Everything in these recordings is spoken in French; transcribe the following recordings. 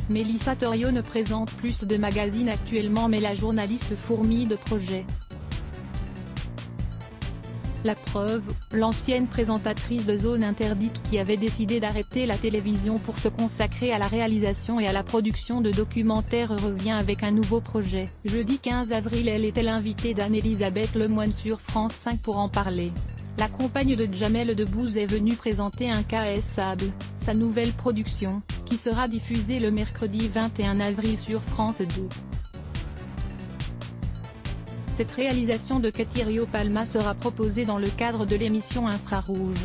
Mélissa Thoriot ne présente plus de magazine actuellement mais la journaliste fourmille de projets. La preuve, l'ancienne présentatrice de Zone Interdite qui avait décidé d'arrêter la télévision pour se consacrer à la réalisation et à la production de documentaires revient avec un nouveau projet. Jeudi 15 avril elle était l'invitée d'Anne-Elisabeth Lemoine sur France 5 pour en parler. La compagne de Jamel Debbouze est venue présenter un KS Sable, sa nouvelle production, qui sera diffusée le mercredi 21 avril sur France 2. Cette réalisation de Katirio Palma sera proposée dans le cadre de l'émission Infrarouge.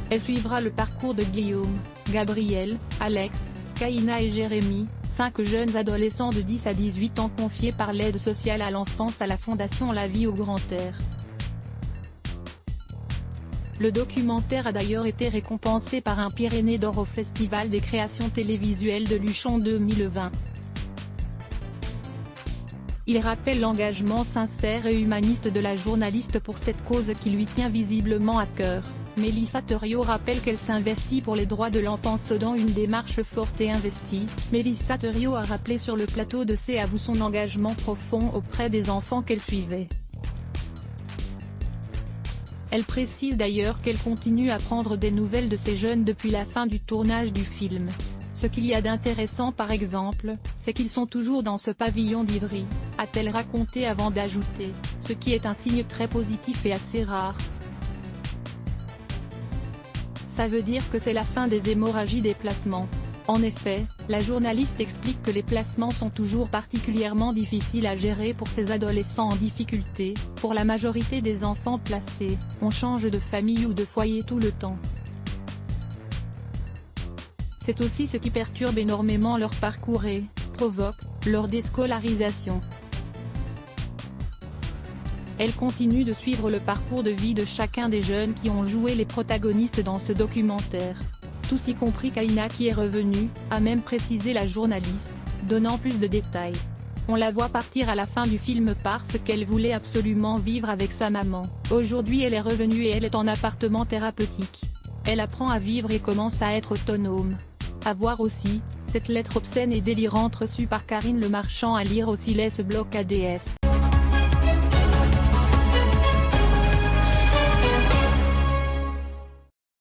Elle suivra le parcours de Guillaume, Gabriel, Alex, Kaina et Jérémy, 5 jeunes adolescents de 10 à 18 ans confiés par l'aide sociale à l'enfance à la Fondation La Vie au Grand Air. Le documentaire a d'ailleurs été récompensé par un Pyrénées d'Or au Festival des créations télévisuelles de Luchon 2020. Il rappelle l'engagement sincère et humaniste de la journaliste pour cette cause qui lui tient visiblement à cœur. Mélissa Thoriot rappelle qu'elle s'investit pour les droits de l'enfance dans une démarche forte et investie. Mélissa Thoriot a rappelé sur le plateau de C'est à vous son engagement profond auprès des enfants qu'elle suivait. Elle précise d'ailleurs qu'elle continue à prendre des nouvelles de ces jeunes depuis la fin du tournage du film. Ce qu'il y a d'intéressant par exemple, c'est qu'ils sont toujours dans ce pavillon d'Ivry, a-t-elle raconté avant d'ajouter, ce qui est un signe très positif et assez rare. Ça veut dire que c'est la fin des hémorragies des placements. En effet, la journaliste explique que les placements sont toujours particulièrement difficiles à gérer pour ces adolescents en difficulté. Pour la majorité des enfants placés, on change de famille ou de foyer tout le temps. C'est aussi ce qui perturbe énormément leur parcours et provoque leur déscolarisation. Elle continue de suivre le parcours de vie de chacun des jeunes qui ont joué les protagonistes dans ce documentaire. Tous y compris Kaina qui est revenue, a même précisé la journaliste, donnant plus de détails. On la voit partir à la fin du film parce qu'elle voulait absolument vivre avec sa maman. Aujourd'hui elle est revenue et elle est en appartement thérapeutique. Elle apprend à vivre et commence à être autonome. À voir aussi, cette lettre obscène et délirante reçue par Karine Le Marchand à lire aussi laisse bloc ADS.